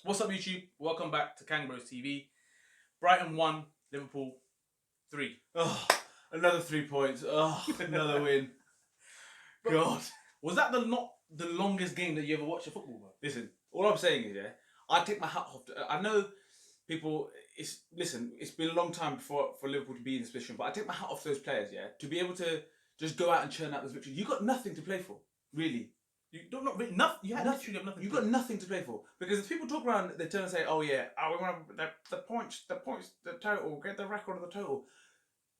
What's up, YouTube? Welcome back to KangBrosTV. Brighton 1, Liverpool 3. Oh, another 3 points. Oh, another win. God. Was that not the longest game that you ever watched a football, bro? Listen, all I'm saying is, I take my hat off. I know people, it's been a long time for Liverpool to be in this position, but I take my hat off to those players, to be able to just go out and churn out those victories. You got nothing to play for, really. You don't not really nothing. You had literally got nothing. You got nothing to play for, because if people talk around, they turn and say, "Oh yeah, we want the points, the total, get the record of the total."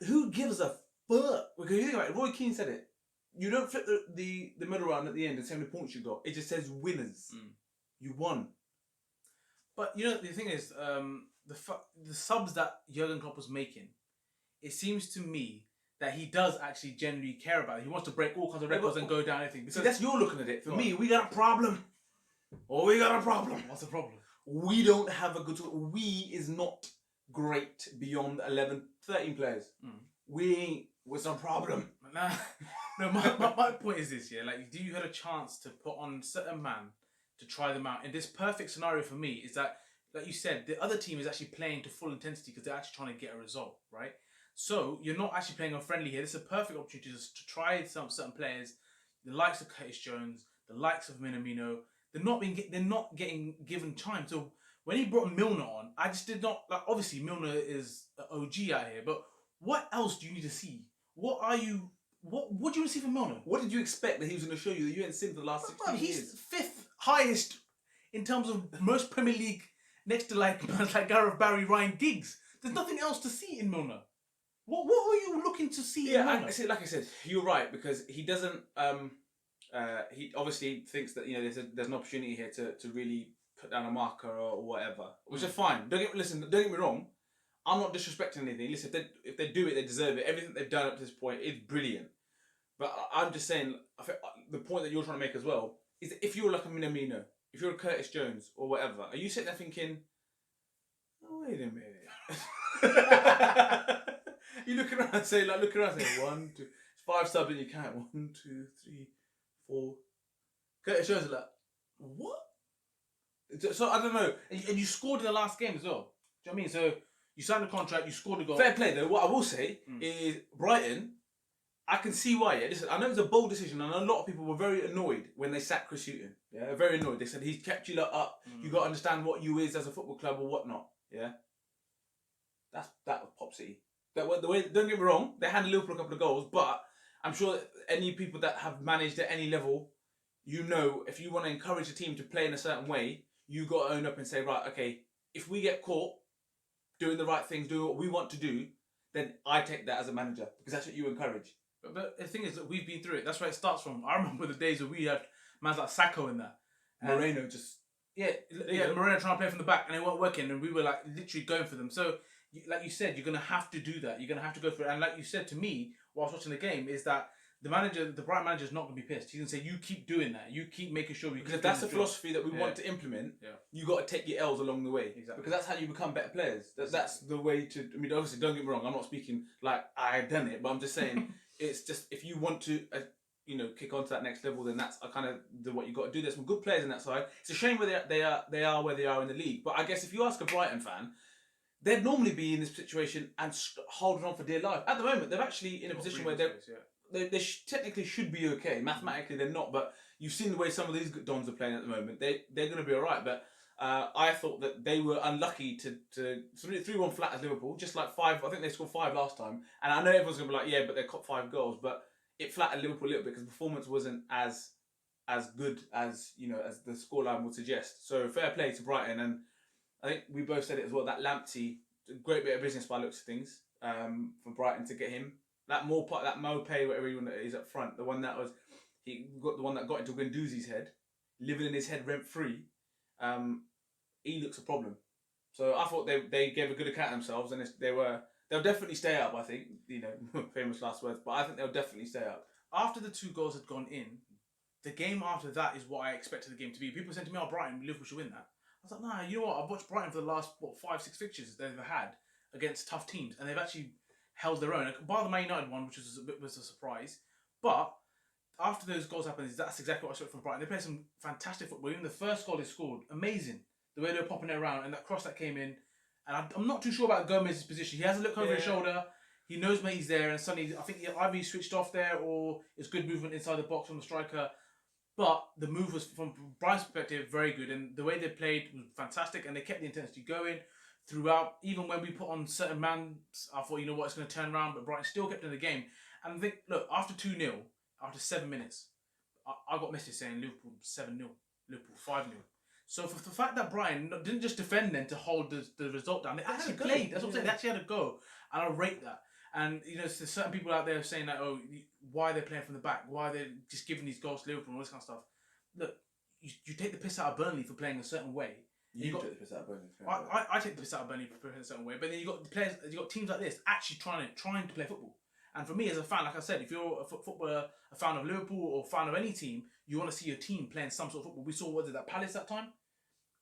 Who gives a fuck? Because you think about it, Roy Keane said it. You don't flip the middle round at the end and say how many points you got. It just says winners. You won. But you know the thing is, the subs that Jurgen Klopp was making, it seems to me that he does actually genuinely care about it. He wants to break all kinds of records and go down anything. See, that's you're looking at it. For me, we got a problem. Oh, we got a problem. What's the problem? We don't have a good... We is not great beyond 11, 13 players. We was a problem. No, my point is this, like, do you had a chance to put on certain man to try them out? And this perfect scenario for me is that, like you said, the other team is actually playing to full intensity because they're actually trying to get a result, right? So you're not actually playing on friendly here. This is a perfect opportunity to try some certain players, the likes of Curtis Jones, the likes of Minamino. They're not getting given time. So when he brought Milner on, I just did not like. Obviously, Milner is an OG out here, but what else do you need to see? What do you want to see from Milner? What did you expect that he was going to show you that you hadn't seen for the last 16 years? He's fifth highest in terms of most Premier League, next to like Gareth Barry, Ryan Giggs. There's nothing else to see in Milner. What were you looking to see in Milner? Like I said, you're right, because he doesn't. He obviously thinks that there's an opportunity here to really put down a marker or whatever, which is fine. Don't get me wrong. I'm not disrespecting anything. Listen, if they do it, they deserve it. Everything they've done up to this point is brilliant. But I'm just saying, I think the point that you're trying to make as well is that if you're like a Minamino, if you're a Curtis Jones or whatever, are you sitting there thinking, oh, wait a minute? You look around and say, 1, 2, 5 subs and you count 1, 2, 3, 4. Curtis Jones is like, what? So I don't know. And you scored in the last game as well. Do you know what I mean? So you signed a contract, you scored a goal. Fair play though. What I will say is Brighton, I can see why. Listen, I know it was a bold decision, and a lot of people were very annoyed when they sacked Chris Hughton. Yeah, very annoyed. They said he's kept you lot up. You got to understand what you is as a football club or whatnot. Yeah, that was Pop City. The way, don't get me wrong, they handed Liverpool a couple of goals, but I'm sure that any people that have managed at any level, if you want to encourage a team to play in a certain way, you got to own up and say, right, okay, if we get caught doing the right things, doing what we want to do, then I take that as a manager, because that's what you encourage. But the thing is that we've been through it. That's where it starts from. I remember the days where we had mans like Sacco in that. Moreno just... Moreno trying to play from the back and they weren't working, and we were like literally going for them. So, like you said, you're going to have to do that. You're going to have to go for it. And like you said to me while I was watching the game, is that the Brighton manager is not going to be pissed. He's going to say, you keep doing that. You keep making sure we... Because if that's the philosophy that we want to implement, you got to take your L's along the way. Exactly. Because that's how you become better players. That's the way to... I mean, obviously, don't get me wrong. I'm not speaking like I done it, but I'm just saying, it's just, if you want to... kick on to that next level, then that's kind of what you got to do. There's some good players on that side. It's a shame where they are where they are in the league. But I guess if you ask a Brighton fan, they'd normally be in this situation and holding on for dear life. At the moment, they're actually in a position where they technically should be okay. Mathematically, they're not. But you've seen the way some of these Dons are playing at the moment. They're going to be all right. But I thought that they were unlucky to 3-1 flat as Liverpool. Just like 5. I think they scored 5 last time. And I know everyone's going to be like, yeah, but they caught 5 goals. But it flattered Liverpool a little bit because performance wasn't as good as as the scoreline would suggest. So fair play to Brighton, and I think we both said it as well. That Lamptey, a great bit of business by the looks of things, for Brighton to get him. That Mopay, whatever he is up front, the one that got into Guendouzi's head, living in his head rent free. He looks a problem. So I thought they gave a good account of themselves, and they'll definitely stay up, I think. Famous last words, but I think they'll definitely stay up. After the 2 goals had gone in, the game after that is what I expected the game to be. People said to me, "Oh, Brighton, Liverpool should win that." I was like, nah, you know what? I've watched Brighton for the last 5, 6 fixtures they've had against tough teams, and they've actually held their own. Bar the Man United one, which was a surprise, but after those goals happened, that's exactly what I saw from Brighton. They played some fantastic football. Even the first goal they scored, amazing. the way they were popping it around, and that cross that came in, and I'm not too sure about Gomez's position. He has a look over his shoulder. He knows when he's there, and suddenly I think either he switched off there or it's good movement inside the box from the striker. But the move was, from Brighton's perspective, very good, and the way they played was fantastic, and they kept the intensity going throughout. Even when we put on certain man, I thought, you know what, it's going to turn around, but Brighton still kept in the game. And I think, look, after 2-0, after 7 minutes, I got messages saying Liverpool 7-0, Liverpool 5-0. So for the fact that Brighton didn't just defend then to hold the result down, they actually played. That's what I'm saying. They actually had a go, and I rate that. And you know, there's certain people out there saying that, oh, why they're playing from the back, why they're just giving these goals to Liverpool and all this kind of stuff. Look, you take the piss out of Burnley for playing a certain way. You take the piss out of Burnley. I take the piss out of Burnley for playing a certain way, but then you got the players, you got teams like this actually trying to play football. And for me as a fan, like I said, if you're a footballer, a fan of Liverpool or a fan of any team, you want to see your team playing some sort of football. We saw what did that Palace that time.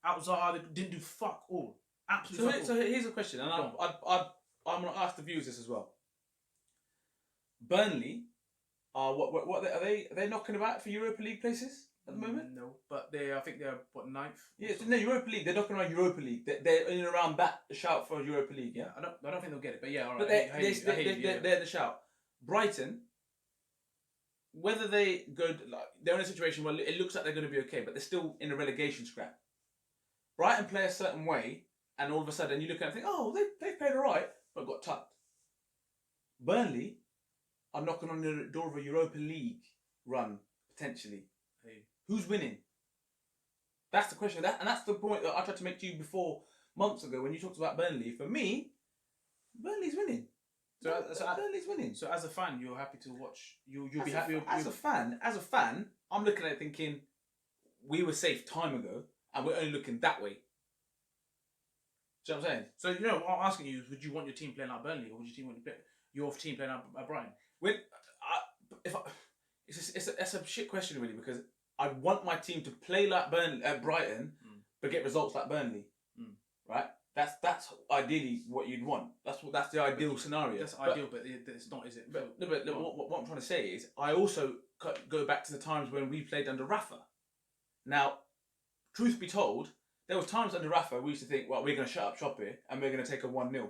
Out Zaha, they didn't do fuck all. Absolutely. So here's a question, and I'm going to ask the viewers this as well. Burnley, what are they knocking about for Europa League places at the moment? No, but I think they're what, 9th? Yeah, no, Europa League. They're knocking around Europa League. They're in and around that shout for Europa League. Yeah, I don't think they'll get it, but yeah, all right. But they're the shout. Brighton, whether they go, like, they're in a situation where it looks like they're going to be okay, but they're still in a relegation scrap. Brighton play a certain way, and all of a sudden you look at it and think, oh, they played all right, but got tucked. Burnley are knocking on the door of a Europa League run, potentially. Hey. Who's winning? That's the question. And that's the point that I tried to make to you before, months ago, when you talked about Burnley. For me, Burnley's winning. Burnley's winning. So as a fan, you're happy to watch. You'll be happy. As a fan, I'm looking at it thinking, we were safe time ago, and we're only looking that way. Do you know what I'm saying? So you know, what I'm asking you is, would you want your team playing like Burnley, or would your team playing like Brighton? It's a shit question really, because I want my team to play like Brighton, but get results like Burnley, right? That's ideally what you'd want. That's the ideal scenario. That's ideal, but it's not, is it? But what I'm trying to say is, I also go back to the times when we played under Rafa. Now, truth be told, there was times under Rafa we used to think, well, we're going to shut up shop here and we're going to take a 1-0.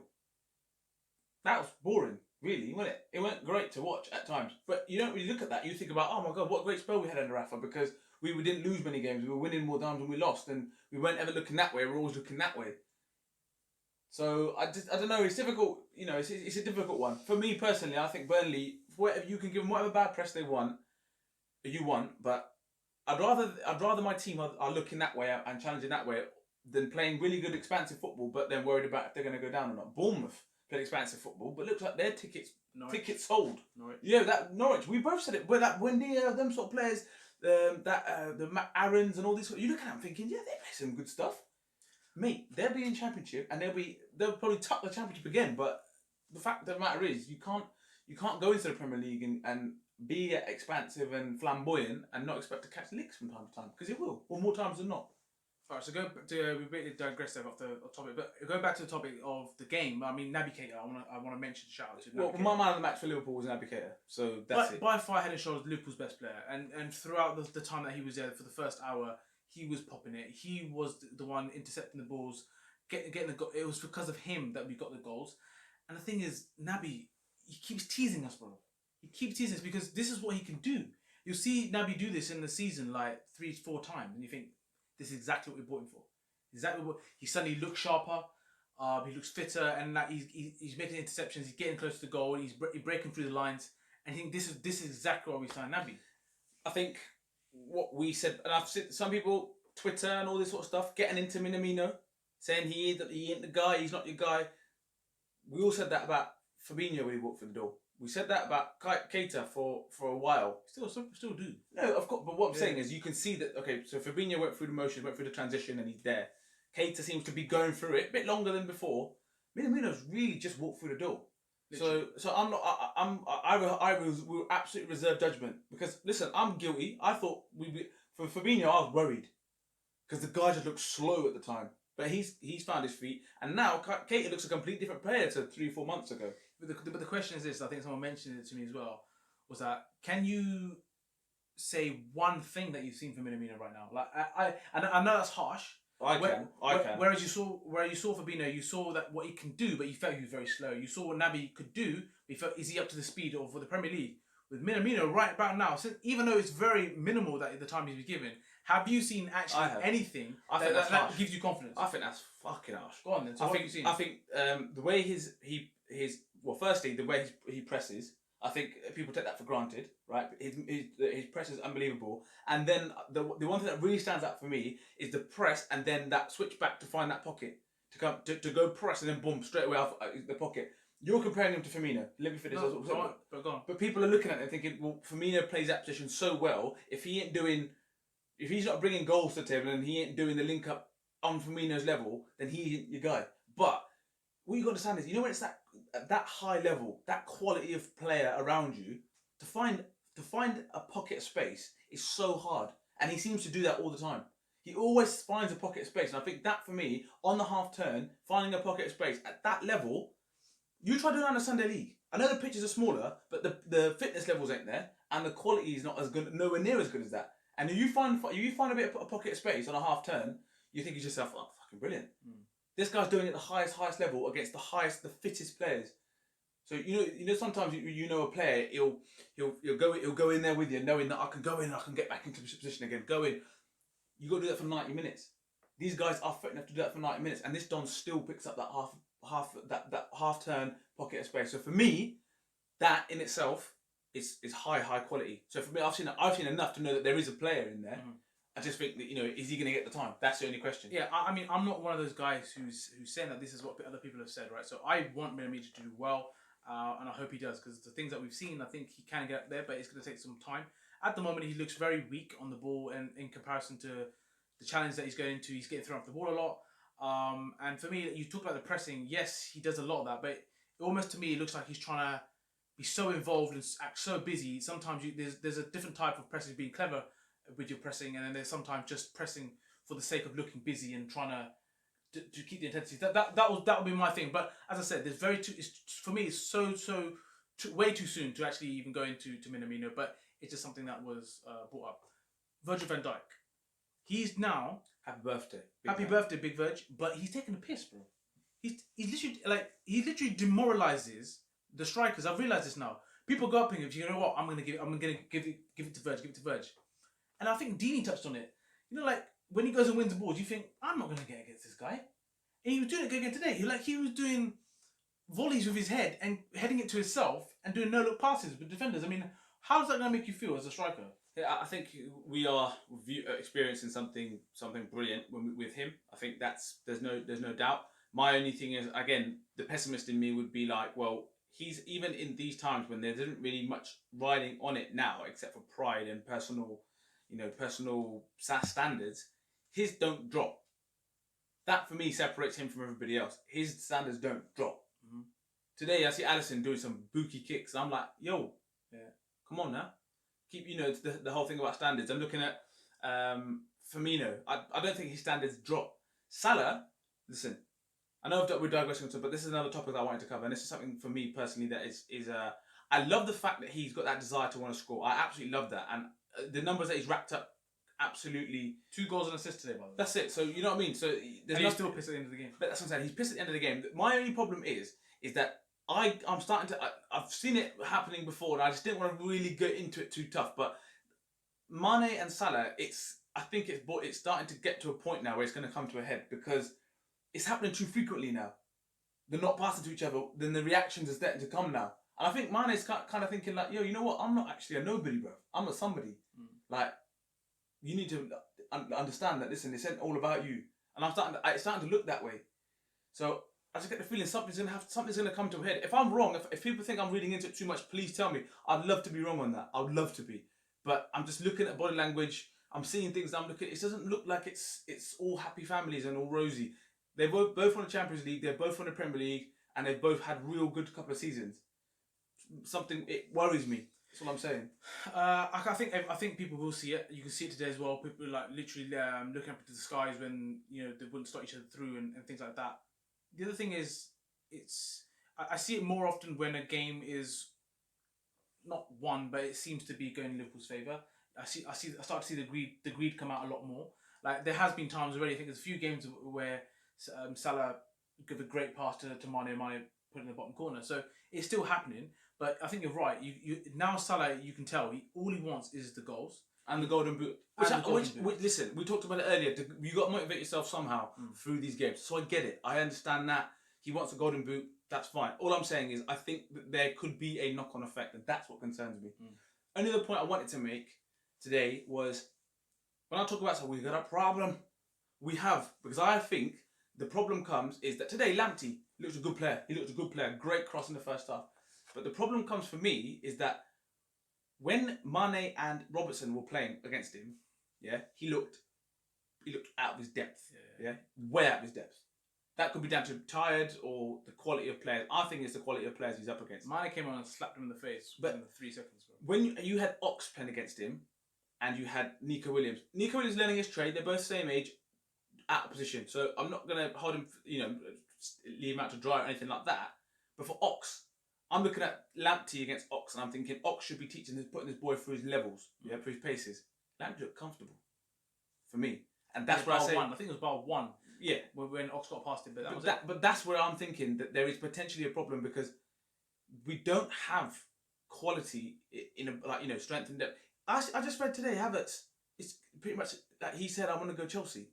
That was boring, really, wasn't it? It wasn't great to watch at times. But you don't really look at that. You think about, oh my God, what a great spell we had under Rafa, because we didn't lose many games. We were winning more times than we lost, and we weren't ever looking that way. We were always looking that way. So I don't know. It's difficult. You know, it's a difficult one for me personally. I think Burnley, whatever you can give them, whatever bad press they want, but I'd rather my team are looking that way and challenging that way than playing really good expansive football, but then worried about if they're going to go down or not. Bournemouth played expansive football, but looks like their tickets sold. Norwich. Yeah, that Norwich. We both said it. But that when them sort of players, the Aarons and all these, you look at them thinking, yeah, they play some good stuff. Mate, they'll be in Championship and they'll probably tuck the Championship again. But the fact of the matter is, you can't go into the Premier League and be expansive and flamboyant and not expect to catch leaks from time to time, because it will, or more times than not. Alright, so we really digressed there off the topic, but going back to the topic of the game, I mean, Naby Keita, I want to mention, shout out to Naby Keita. My man of the match for Liverpool was Naby Keita, so that's it. By far, head and shoulders, Liverpool's best player, and throughout the time that he was there for the first hour, he was popping it. He was the one intercepting the balls, getting the goal. It was because of him that we got the goals. And the thing is, Naby, he keeps teasing us, bro. He keeps teasing us because this is what he can do. You'll see Naby do this in the season like 3-4 times, and you think, this is exactly what we bought him for. Exactly what he suddenly looks sharper. He looks fitter, and like he's making interceptions. He's getting close to the goal. He's breaking through the lines. And I think this is exactly why we signed Naby. I think what we said, and I've seen some people Twitter and all this sort of stuff getting into Minamino, saying he ain't the guy. He's not your guy. We all said that about Fabinho when he walked through the door. We said that about Keita for a while. Still do. No, of course. But what I'm saying is, you can see that. Okay, so Fabinho went through the motions, went through the transition, and he's there. Keita seems to be going through it a bit longer than before. Minamino's really just walked through the door. Literally. So I'm not. I will absolutely reserve judgment, because listen, I'm guilty. I thought for Fabinho, I was worried because the guy just looked slow at the time. But he's found his feet, and now Keita looks a completely different player to 3-4 months ago. But the question is this, I think someone mentioned it to me as well, was that, can you say one thing that you've seen from Minamino right now? Like I know that's harsh, I can. Whereas you saw Fabinho, you saw that what he can do, but you felt he was very slow. You saw what Naby could do, but you felt, is he up to the speed of for the Premier League? With Minamino right about now, even though it's very minimal that the time he's been given, have you seen actually anything that gives you confidence? I think that's fucking harsh. Go on then. So what have you seen? I think the way firstly the way he presses, I think people take that for granted, right? His press is unbelievable, and then the one thing that really stands out for me is the press, and then that switch back to find that pocket to go press and then boom straight away off the pocket. You're comparing him to Firmino. Let me finish. Go on. But people are looking at it and thinking, well, Firmino plays that position so well. If he's not bringing goals to the table and he ain't doing the link up on Firmino's level, then he ain't your guy. But what you got to understand is, you know, when it's that high level, that quality of player around you, to find a pocket of space is so hard, and he seems to do that all the time. He always finds a pocket of space, and I think that for me, on the half turn, finding a pocket of space at that level. You try doing that in the Sunday League. I know the pitches are smaller, but the fitness levels ain't there, and the quality is not as good, nowhere near as good as that. And if you find a bit of a pocket of space on a half turn, you think to yourself, "Oh, fucking brilliant! This guy's doing it at the highest level against the fittest players." So you know sometimes you know a player, he'll go in there with you, knowing that I can go in and I can get back into position again. Go in. You got to do that for 90 minutes. These guys are fit enough to do that for 90 minutes, and this Don still picks up that half turn pocket of space. So for me, that in itself is high quality. So for me, I've seen enough to know that there is a player in there. I just think that, you know, is he going to get the time? That's the only question. Yeah, I mean, I'm not one of those guys who's saying that this is what other people have said, right? So I want Minamino to do well, and I hope he does, because the things that we've seen, I think he can get there, but it's going to take some time. At the moment, he looks very weak on the ball, and in comparison to the challenge that he's going into, he's getting thrown off the ball a lot. And for me, you talk about the pressing. Yes, he does a lot of that, but almost to me, it looks like he's trying to be so involved and act so busy. Sometimes there's a different type of pressing, being clever with your pressing, and then there's sometimes just pressing for the sake of looking busy and trying to keep the intensity. That would be my thing. But as I said, for me, it's way too soon to actually even go into Minamino. But it's just something that was brought up. Virgil van Dijk, he's now. Happy birthday. Happy birthday, Big Virg. But he's taking the piss, bro. He literally demoralizes the strikers. I've realised this now. People go up and go, you know what, I'm gonna give it to Virg. And I think Dini touched on it. You know, like when he goes and wins the balls, you think, I'm not gonna get against this guy. And he was doing it again today. He was doing volleys with his head and heading it to himself and doing no look passes with defenders. I mean, how does that gonna make you feel as a striker? Yeah, I think we are experiencing something brilliant with him. I think there's no doubt. My only thing is, again, the pessimist in me would be like, well, he's even in these times when there isn't really much riding on it now, except for pride and personal standards. His don't drop. That for me separates him from everybody else. His standards don't drop. Today I see Alisson doing some bookie kicks. And I'm like, yo, come on now. Keep, the whole thing about standards. I'm looking at Firmino. I don't think his standards drop. Salah, listen, I know we're digressing, but this is another topic that I wanted to cover, and this is something for me personally that is I love the fact that he's got that desire to want to score. I absolutely love that, and the numbers that he's racked up, absolutely. 2 goals and assists today, by the way. That's it. So you know what I mean. So he's still pissed at the end of the game. But that's what I'm saying. He's pissed at the end of the game. My only problem is that I'm starting to. I've seen it happening before, and I just didn't want to really go into it too tough. But Mane and Salah, I think it's starting to get to a point now where it's going to come to a head, because it's happening too frequently now. They're not passing to each other. Then the reactions are starting to come now, and I think Mane's kind of thinking like, yo, you know what? I'm not actually a nobody, bro. I'm a somebody. Like, you need to understand that. Listen, this ain't all about you, and it's starting to look that way. So I just get the feeling something's gonna come to a head. If I'm wrong, if people think I'm reading into it too much, please tell me. I'd love to be wrong on that. I would love to be, but I'm just looking at body language. I'm seeing things. It doesn't look like it's all happy families and all rosy. They're both won the Champions League. They're both won the Premier League, and they've both had real good couple of seasons. It worries me. That's what I'm saying. I think people will see it. You can see it today as well. People are like literally looking up into the skies when they wouldn't start each other through and things like that. The other thing is, I see it more often when a game is not won, but it seems to be going in Liverpool's favour. I start to see the greed come out a lot more. Like there has been times already. I think there's a few games where Salah give a great pass to Mane, Mane put it in the bottom corner. So it's still happening. But I think you're right. You now Salah, you can tell all he wants is the goals and the golden boot. Which, listen, we talked about it earlier. You got to motivate yourself somehow through these games. So I get it. I understand that he wants a golden boot. That's fine. All I'm saying is I think that there could be a knock-on effect, and that's what concerns me. Only other point I wanted to make today was when I talk about, so we got a problem. We have, because I think the problem comes is that today Lamptey looks a good player. He looked a good player. Great cross in the first half. But the problem comes for me is that when Mane and Robertson were playing against him, yeah, he looked out of his depth. Yeah, way out of his depth. That could be down to tired or the quality of players. I think it's the quality of players he's up against. Mane came on and slapped him in the face within 3 seconds. Bro. When you had Ox playing against him, and you had Nico Williams. Nico Williams learning his trade. They're both same age, out of position. So I'm not gonna hold him, leave him out to dry or anything like that. But for Ox, I'm looking at Lamptey against Ox, and I'm thinking Ox should be putting this boy through his levels, through his paces. Lamptey looked comfortable for me, and that's where I say. I think it was bar 1. Yeah, when Ox got past him, but that's where I'm thinking that there is potentially a problem because we don't have quality in strength and depth. I just read today Havertz. It's pretty much that he said, "I want to go Chelsea."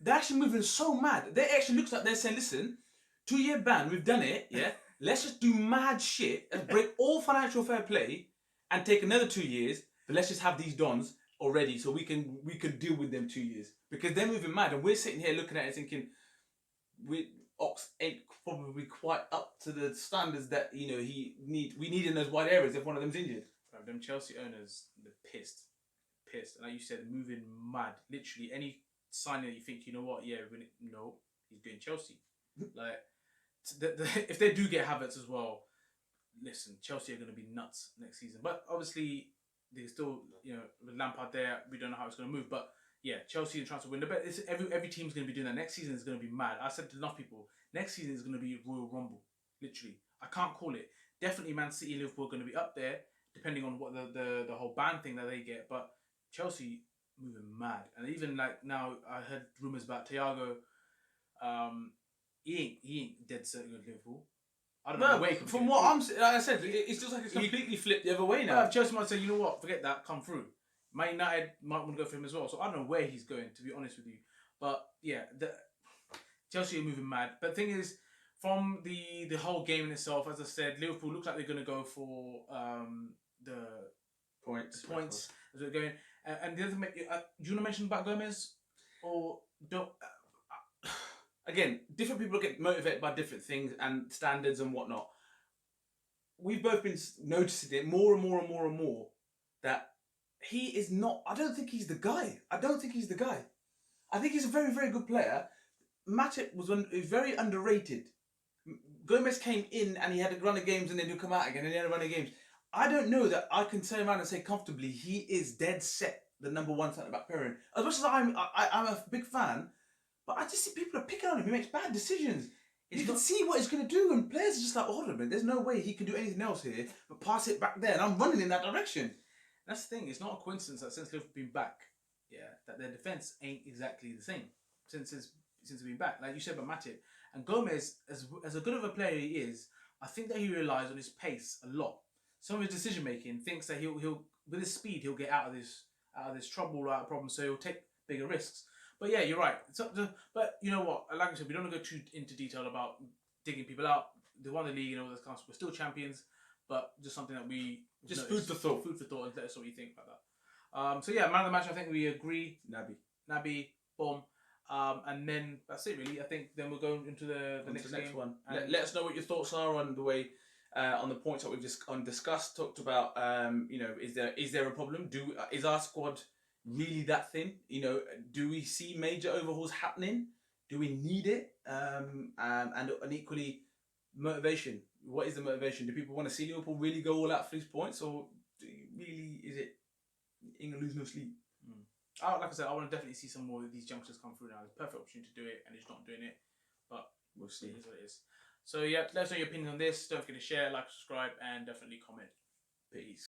They're actually moving so mad. They actually looks like they're saying, "Listen, 2-year ban. We've done it. Yeah, let's just do mad shit and break all financial fair play and take another 2 years. But let's just have these dons already so we can deal with them 2 years because they're moving mad and we're sitting here looking at it thinking Ox ain't probably quite up to the standards that we need in those wide areas if one of them's injured." Them Chelsea owners, they're pissed, and like you said, moving mad. Literally any signing that you think, he's going Chelsea. Like if they do get Havertz as well, listen, Chelsea are going to be nuts next season. But obviously they still, with Lampard there, we don't know how it's going to move. But yeah, Chelsea in transfer window. But every team's going to be doing that. Next season is going to be mad. I said to enough people, next season is going to be Royal Rumble. Literally, I can't call it. Definitely, Man City and Liverpool are going to be up there, depending on what the whole ban thing that they get. But Chelsea moving mad, and even like now I heard rumours about Thiago. He ain't dead certain with Liverpool. I don't know. From what I'm saying, like I said, it's just like it's completely flipped the other way now. Chelsea might say, you know what, forget that, come through. Man United might want to go for him as well. So I don't know where he's going, to be honest with you. But yeah, Chelsea are moving mad. But the thing is, from the whole game in itself, as I said, Liverpool looks like they're going to go for the points as we're going. And the other thing, do you want to mention about Gomez? Or don't... Again, different people get motivated by different things and standards and whatnot. We've both been noticing it more and more and more and more that he is not... I don't think he's the guy. I think he's a very, very good player. Matip was very underrated. Gomez came in and he had a run of games and then he'll come out again and he had a run of games. I don't know that I can turn around and say comfortably he is dead set the number 1 centre-back pairing. As much as I'm a big fan, but I just see people are picking on him. He makes bad decisions. You can see what he's going to do, and players are just like, hold on a minute, there's no way he can do anything else here but pass it back there, and I'm running in that direction. That's the thing. It's not a coincidence that since Liverpool been back, that their defence ain't exactly the same since they've been back. Like you said about Matip. And Gomez, as a good of a player he is, I think that he relies on his pace a lot. Some of his decision making thinks that he'll with his speed he'll get out of this trouble or out of problems, so he'll take bigger risks. But yeah, you're right. But you know what? Like I said, we don't want to go too into detail about digging people out. They won the league and all this kind of stuff. We're still champions, but just something that we just food for thought. Food for thought, and let us know what you think about that. So yeah, man of the match. I think we agree. Naby, boom. And then that's it really. I think then we'll go into the next one. Let us know what your thoughts are on the way, on the points that we've just discussed, talked about. Is there a problem? Is our squad really that thin? Do we see major overhauls happening? Do we need it? And equally, motivation. What is the motivation? Do people want to see Liverpool really go all out for these points, or is it England lose no sleep? Like I said, I want to definitely see some more of these youngsters come through now. It's a perfect opportunity to do it, and he's not doing it. But we'll see. It is what it is. So yeah, let us know your opinion on this. Don't forget to share, like, subscribe, and definitely comment. Peace.